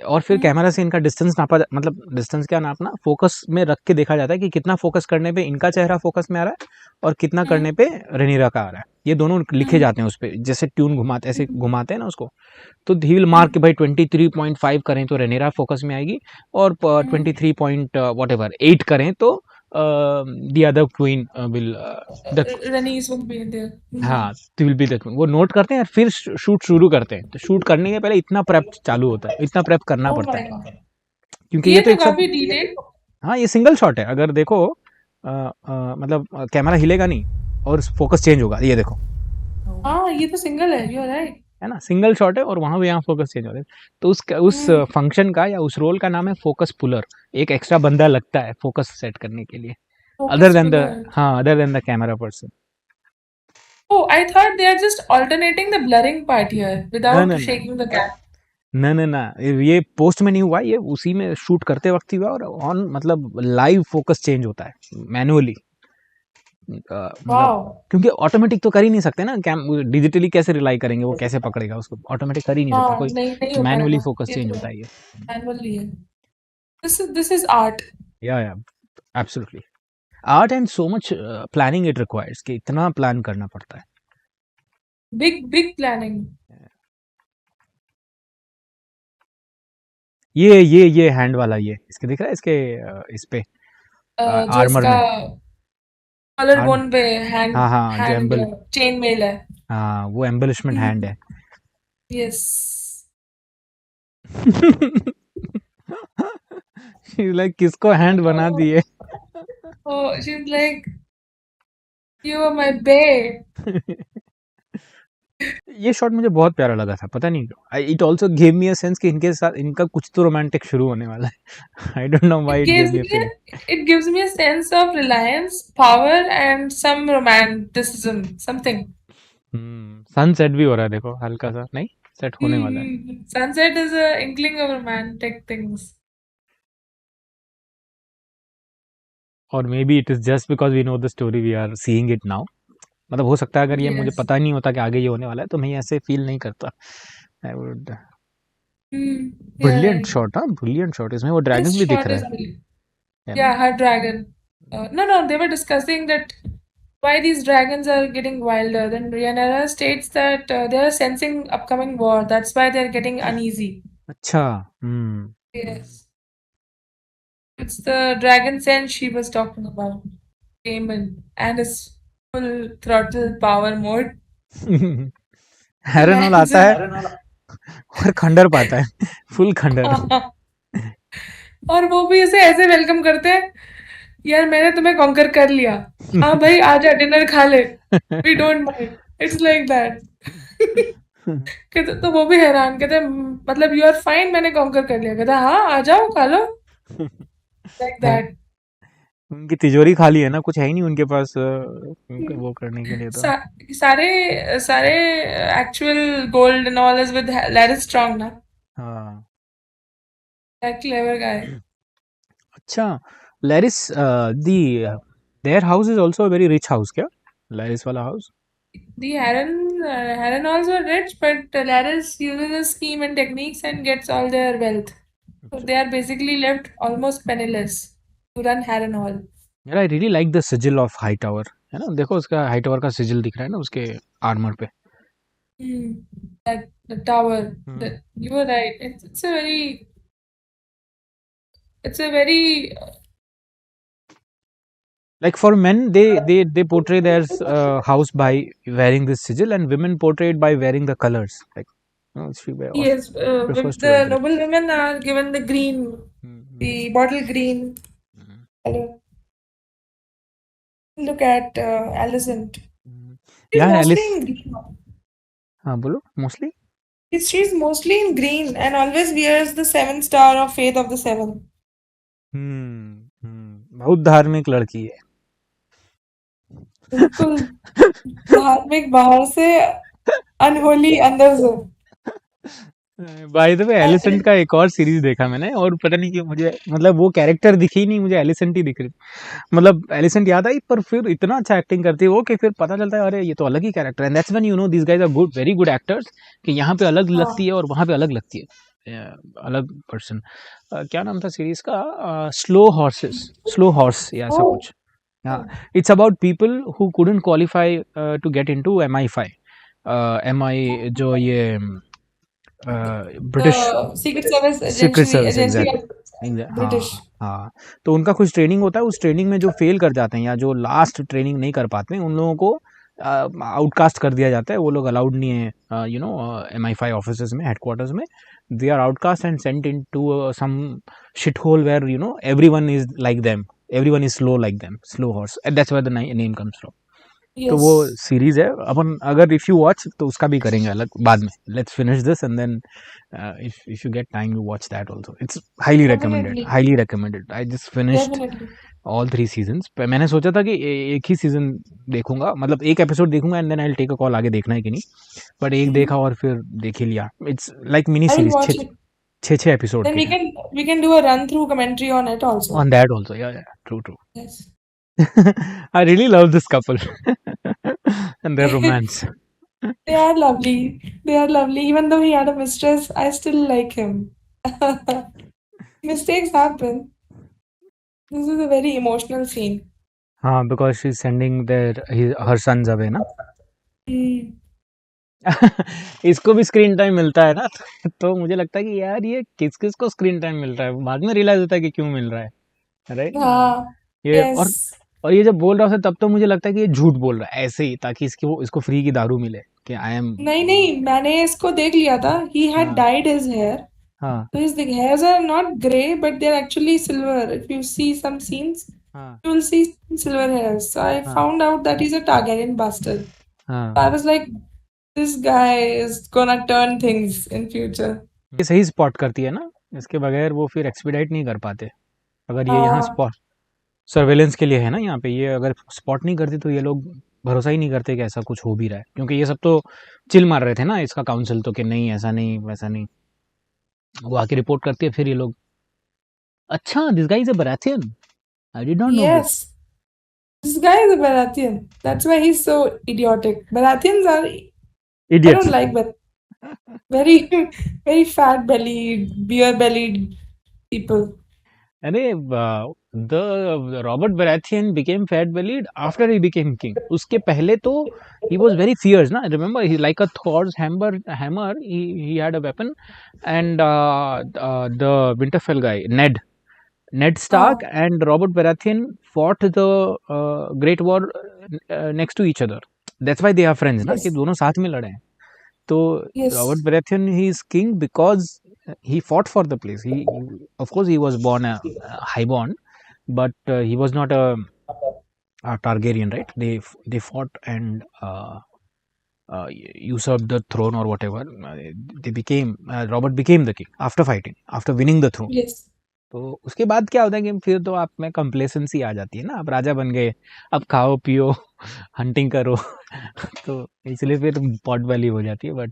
और फिर कैमरा से इनका डिस्टेंस नापा, मतलब डिस्टेंस क्या नापना, फोकस में रख के देखा जाता है कि कितना फोकस करने पे इनका चेहरा फोकस में आ रहा है और कितना करने पे रेनीरा का आ रहा है. ये दोनों लिखे जाते हैं उस पर, जैसे ट्यून घुमाते, ऐसे घुमाते हैं ना उसको, तो ही विल मार्क कि भाई 23.5 करें तो रेनीरा फोकस में आएगी, और 23.8 करें तो the other queen will Rhaenys will be there. हाँ, विल बी द क्वीन. वो नोट करते हैं और फिर शूट शुरू करते हैं. तो शूट करने के पहले इतना प्रेप चालू होता है, इतना प्रेप करना पड़ता है, क्योंकि ये तो एक काफी डिटेल. हाँ, ये सिंगल शॉट है. अगर देखो मतलब कैमरा हिलेगा नहीं और फोकस चेंज होगा. ये देखो, हाँ ये तो सिंगल है, यू आर राइट, है ना, सिंगल शॉट है, और वहां भी यहाँ फोकस चेंज हो रहा है. तो उस फंक्शन का या उस रोल का नाम है फोकस पुलर. एक एक्स्ट्रा बंदा लगता है फोकस सेट करने के लिए, other than the camera person. Oh, I thought they are just alternating the blurring part here without shaking the cam. ना, ये पोस्ट में नहीं हुआ, ये उसी में शूट करते वक्त ही हुआ, और ऑन मतलब लाइव फोकस चेंज होता है मैनुअली. मतलब Wow. क्योंकि ऑटोमेटिक तो कर ही नहीं सकते ना, डिजिटली कैसे रिलाई करेंगे, वो कैसे पकड़ेगा उसको, ऑटोमेटिक कर ही नहीं सकता हाँ, कोई, नहीं हो मैनुअली पाएगा, फोकस ये चेंज तो होता है, है ये। मैनुअली है। This is art. या absolutely, art and so much planning it requires, कि इतना प्लान करना पड़ता है। Big planning. ये हैंड वाला, ये इसके दिख रहा है, इसके इस पे जो आर्मर इसका में, कॉलर आर्म, बोन पे हैंड हाँ जो हैंड एम्बल, चेन मेल है। हाँ वो एम्बलिशमेंट हैंड है। यस। लाइक किसको हैंड बना दिए। Oh, she's like, you are my babe. ये शॉट मुझे बहुत प्यारा लगा था, पता नहीं क्यों, it also give me a sense कि इनके साथ इनका कुछ तो रोमांटिक शुरू होने वाला है। आई don't know why It it give gives me a me feeling. it gives me a sense of reliance, power, and some romanticism, something. Sunset भी हो रहा है देखो, हल्का सा, नहीं सेट होने वाला है। Sunset is a inkling of romantic things. और maybe it is just because we know the story, we are seeing it now. मतलब हो सकता है अगर ये मुझे Yes. पता नहीं होता कि आगे ये होने वाला है, तो मैं ऐसे फील नहीं करता। I would, brilliant Yeah. Shot, हाँ ब्रिलियंट शॉट, इसमें वो This ड्रैगन भी दिख shot रहा is है really. ना? Yeah, her dragon. No, they were discussing that why these dragons are getting wilder. Then Rhaenyra states that they are sensing upcoming war. That's why they're getting uneasy. अच्छा, Yes. It's the dragon sense she was talking about. Aemon and his full throttle power mode. हैरनॉल आता है Imagine. और खंडर पाता है, full खंडर। और वो भी इसे ऐसे वेलकम करते हैं, यार मैंने तुम्हें कॉन्कर कर लिया, हाँ भाई आजा डिनर खा ले, we don't mind, it's like that. कहते तो वो भी हैरान, कहते मतलब यू आर फाइन, मैंने कॉन्कर कर लिया, कहता हाँ आ जाओ खा लो, लाइक दैट। उनकी तिजोरी खाली है ना, कुछ है ही नहीं उनके पास वो करने के लिए तो। सारे सारे actual gold and all is with Larys Strong ना, हाँ दैट क्लेवर गाय। अच्छा, Larys the their house is also a very rich house क्या, लैरिस वाला house? The Harrenhals were rich, but Laris uses a scheme and techniques and gets all their wealth. So they are basically left almost penniless to run Harrenhal. यार I really like the sigil of Hightower, है ना, देखो उसका high tower का सिजिल दिख रहा है ना उसके आर्मर पे। That the tower. You were right. It's a very Like for men, they portray their house by wearing this sigil, and women portray it by wearing the colors. Like, she yes. prefers to wear The the noble women are given the green, the bottle green color. Look at Alicent. She's Yeah, mostly Alice. in green. हाँ बोलो, mostly. She's mostly in green and always wears the 7 star of Faith of the Seven. बहुत धार्मिक लड़की है। बिल्कुल धार्मिक बाहर से, अनहोली अंदर से। बाय द वे एलिसेंट का एक और सीरीज देखा मैंने, और पता नहीं क्यों मुझे, मतलब वो कैरेक्टर दिखी ही नहीं मुझे, एलिसेंट ही दिख रही, मतलब एलिसेंट याद आई, पर फिर इतना अच्छा एक्टिंग करती है वो कि फिर पता चलता है अरे ये तो अलग ही कैरेक्टर है। That's when you know these guys are good, very good actors, कि यहाँ पे अलग लगती है और वहाँ पे अलग लगती है, अलग पर्सन। क्या नाम था सीरीज का? स्लो हॉर्स या ऐसा कुछ। It's about people who couldn't qualify to get into MI5, MI जो ये British secret service secret service, agency British. हाँ, तो उनका कुछ ट्रेनिंग होता है, उस ट्रेनिंग में जो फेल कर जाते हैं या जो लास्ट ट्रेनिंग नहीं कर पाते हैं, उन लोगों को आउटकास्ट कर दिया जाता है, वो लोग अलाउड नहीं है यू नो MI5 ऑफिसेज में, हेडक्वार्टर्स में। They are outcast and sent into some shit hole where you know everyone is like them, everyone is slow like them, slow horse, that's where the name comes from. तो वो series है, अपन अगर if you watch तो उसका भी करेंगे अलग बाद में। Let's finish this and then if you get time you watch that also, it's highly recommended. I just finished all 3 seasons. मैंने सोचा था कि एक ही सीजन देखूंगा, मतलब एक एपिसोड देखूंगा and then I will take a call आगे देखना है कि नहीं, बट एक देखा और फिर देख ही लिया। It's like mini series, 6 episode Then we can do a run through commentary on it also. On that also, yeah, true. Yes. I really love this couple and their romance. They are lovely. They are lovely. Even though he had a mistress, I still like him. Mistakes happen. This is a very emotional scene. हाँ, because she's sending her sons away ना. इसको भी screen time मिलता है ना, तो मुझे लगता है कि यार ये किस किस को स्क्रीन टाइम मिल रहा है, बाद में रियलाइज होता है कि क्यों मिल रहा है, राइट. हाँ, ये yes. और ये जब बोल रहा है तब तो मुझे लगता है कि ये झूठ बोल रहा है ऐसे ही, ताकि इसको फ्री की दारू मिले कि आई एम. नहीं, मैंने इसको देख लिया था. He had हाँ. dyed his hair. हाँ. So his hairs are not grey, but they're actually silver. If you see some scenes, हाँ. you will see silver hairs. So I found out that he's a Targaryen bastard. हाँ. I was like, this guy is gonna turn things in future. ये सही spot करती है ना, इसके बगैर वो फिर एक्सपीडाइट नहीं कर पाते. अगर ये यहाँ स्पॉट सर्वेलेंस के लिए है ना, यहाँ पे ये अगर स्पॉट नहीं करती तो ये लोग भरोसा ही नहीं करते कि ऐसा कुछ हो भी रहा है, क्योंकि ये सब तो चिल मार रहे थे ना इसका काउंसिल तो, कि नहीं ऐसा नहीं वैसा नहीं. वो आके रिपोर्ट करती है, फिर ये लोग, अच्छा this guy is a Baratheon, I did not know. Yes, this guy is a Baratheon. That's why he's so idiotic. Baratheons are. I Idiots. don't like Baratheons. Very, very fat bellied, beer bellied people. अरे the Robert Baratheon became fat bellied after he became king. उसके पहले तो he was very fierce ना. Remember, he like a Thor's hammer. He had a weapon, and the Winterfell guy Ned Stark and Robert Baratheon fought the Great War next to each other. That's why they are friends ना, Yes. कि दोनों साथ में लड़े हैं. तो Yes. Robert Baratheon, he is king because he fought for the place. He of course he was born a highborn, but he was not a Targaryen, right? They fought and usurped the throne or whatever. Robert became the king after fighting, after winning the throne. Yes. तो उसके बाद क्या होता है कि फिर तो आप में कंप्लेसेंसी आ जाती है ना, आप राजा बन गए, अब खाओ पियो हंटिंग करो तो इसलिए फिर पॉट वैली हो जाती है. बट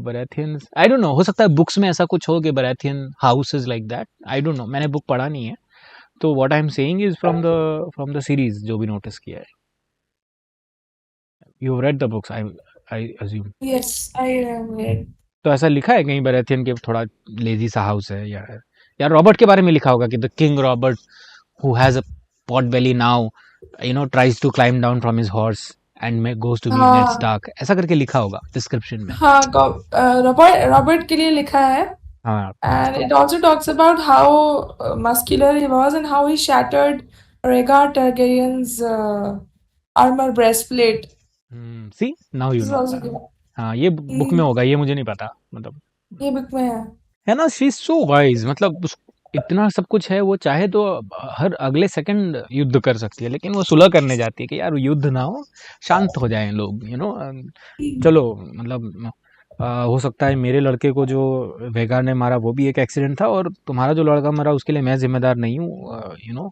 बराथियंस, आई डोंट नो, हो सकता है बुक्स में ऐसा कुछ हो कि Baratheon house is like that, I don't no, मैंने बुक पढ़ा नहीं है. तो what I am saying is from the series जो भी नोटिस किया है. You have read the books, I assume. Yes, I have read. तो ऐसा लिखा है कहीं बराथियन के थोड़ा लेजी सा हाउस है, या रॉबर्ट के बारे में लिखा होगा कि the king Robert who has a pot belly now tries to climb down from his horse and goes to meet Ned Stark, ऐसा करके लिखा होगा डिस्क्रिप्शन में. हाँ, रॉबर्ट के लिए लिखा है. हाँ. And it also talks about how muscular he was and how he shattered Rhaegar Targaryen's armor breastplate. See, now you This is know. also given. हाँ, ये बुक में होगा, ये मुझे नहीं पता, मतलब ये बुक में है ना. शी इज सो वाइज, मतलब इतना सब कुछ है, वो चाहे तो हर अगले सेकंड युद्ध कर सकती है, लेकिन वो सुलह करने जाती है कि यार युद्ध ना हो, शांत हो जाएं लोग, चलो, मतलब हो सकता है मेरे लड़के को जो वेगार ने मारा वो भी एक एक्सीडेंट था, और तुम्हारा जो लड़का मरा उसके लिए मैं जिम्मेदार नहीं हूँ,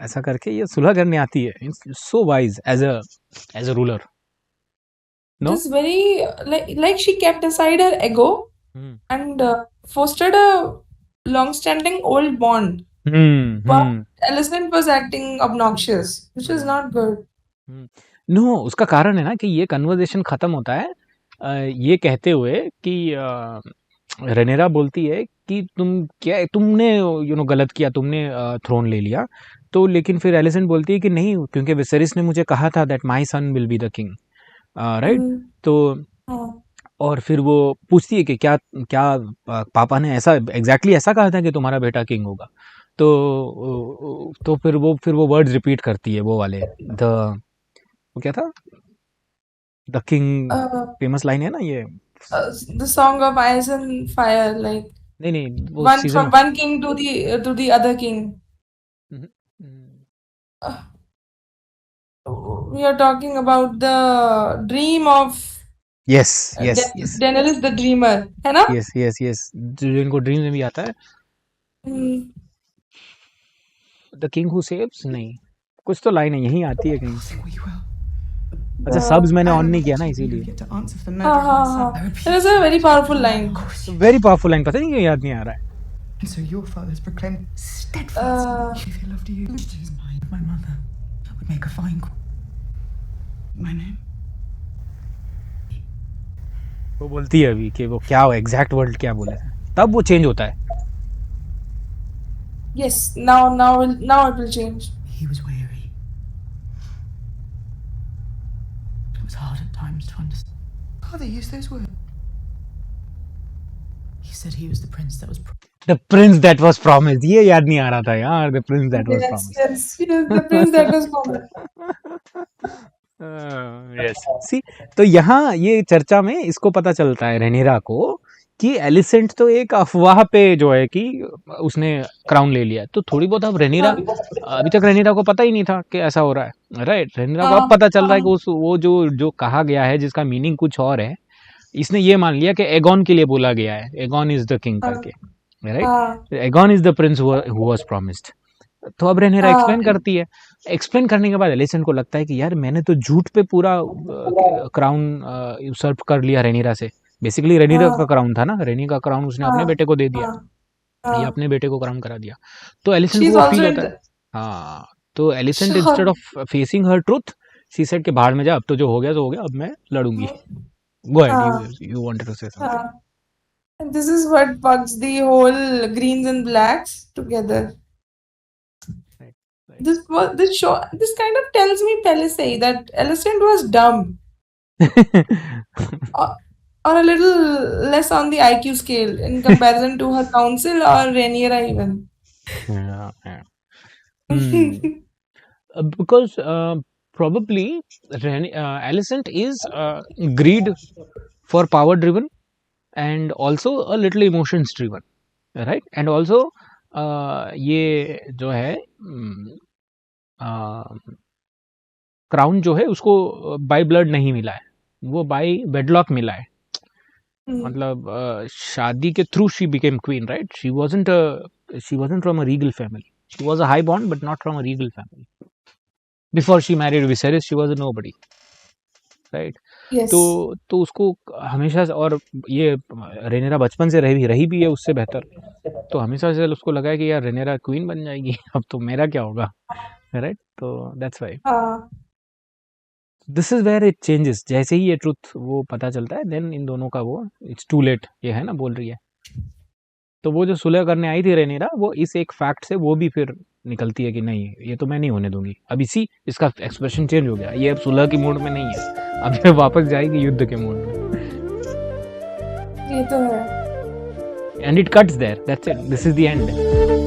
ऐसा करके ये सुलह करने आती है. So wise as a ruler. No? Just very like she kept aside her ego and fostered a long-standing old bond. But Alicent was acting obnoxious, which is not good. No, उसका कारण है ना कि ये कन्वर्सेशन खत्म होता है ये कहते हुए कि रेनेरा बोलती है कि तुमने गलत किया, तुमने थ्रोन ले लिया. तो लेकिन फिर एलिसेंट बोलती है कि नहीं, क्योंकि विसेरिस ने मुझे कहा था that my son will be the king, right. तो और फिर वो पूछती है कि क्या पापा ने ऐसा एग्जैक्टली ऐसा कहा था कि तुम्हारा बेटा किंग होगा. तो फिर वो वर्ड्स रिपीट करती है, वो वाले वो क्या था, द किंग, फेमस लाइन है ना ये, the song of ice and fire, like नहीं वो from one king to the other king. We are talking about the dream of yes. Daenerys the dreamer, है ना? yes जिनको ड्रीम में भी आता है. द किंग हु सेव्स, नहीं कुछ तो लाइन है यहीं आती है कहीं. अच्छा, सब्स मैंने ऑन नहीं किया ना, इसीलिए. हाँ. It is a very powerful line. Very powerful line, पता नहीं क्यों याद नहीं आ रहा है. And so your father's proclaimed steadfast. If he loved you, which is mine. my mother. That would make a fine queen. My name? वो बोलती है अभी कि वो क्या एग्जैक्ट वर्ड क्या बोले थे, तब वो चेंज होता है. Yes, now it will change. He was weary. It was hard at times to understand. Oh, they used those words. He said he was the prince that was The prince that was promised. ये याद नहीं आ रहा था यार. The prince that was Yes, promised. yes, the prince that was promised. Yes. See, तो यहाँ ये चर्चा में इसको पता चलता है रेनिरा को कि एलिसेंट तो एक अफवाह पे जो है कि उसने क्राउन ले लिया. तो थोड़ी बहुत अब रेनिरा, अभी तक रेनिरा को पता ही नहीं था कि ऐसा हो रहा है, राइट. रेनिरा को अब पता चल रहा है कि वो जो कहा गया है जिसका मीनिंग कुछ और है, इसने ये मान लिया कि एगॉन के लिए बोला गया है, एगॉन इज द किंग करके, right. Aegon is the Prince who was promised. तो अब रेनिरा एक्सप्लेन करती है. एक्सप्लेन करने के बाद एलिसेंट को लगता है कि यार मैंने तो झूठ पे पूरा क्राउन यूसर्प कर लिया रेनिरा से. बेसिकली रेनिरा का क्राउन था ना, रेनी का क्राउन उसने अपने बेटे को दे दिया, ये अपने बेटे को क्राउन करा दिया. तो एलिसेंट को फील होता है. हाँ, तो Alicent instead of facing her truth, she said कि बाहर में जा, अब तो जो हो गया तो हो गया, अब मैं लड़ूंगी. Go ahead, you wanted to say something. And this is what bugs the whole greens and blacks together. Right. This kind of tells me Palisade that Alicent was dumb. or a little less on the IQ scale in comparison to her council or Rhaenyra even. Yeah. Because probably Alicent is greed for power driven and also a little emotions driven, right. And also ये जो है crown जो है उसको by blood नहीं मिला है, वो बाय वेडलॉक मिला है. मतलब शादी के through she became queen, right. She wasn't from a regal family. She was a high born but not from a regal family. Before she married Viserys, she was a nobody, right? Yes. तो उसको हमेशा से, और ये रेनेरा बचपन से रही भी है उससे बेहतर, तो हमेशा से उसको लगा है कि यार रेनेरा क्वीन बन जाएगी, अब तो मेरा क्या होगा, राइट. तो that's why this is where it changes. जैसे ही ये ट्रुथ वो पता चलता है, देन इन दोनों का वो इट्स टू लेट, ये है ना बोल रही है. तो वो जो सुलह करने आई थी रेनेरा, वो इस एक फैक्ट से वो भी फिर निकलती है कि नहीं, ये तो मैं नहीं होने दूंगी. अब इसका एक्सप्रेशन चेंज हो गया, ये अब सुलह की मूड में नहीं है, अब ये वापस जाएगी युद्ध के मूड में. ये तो है. And it cuts there, that's it, this is the and.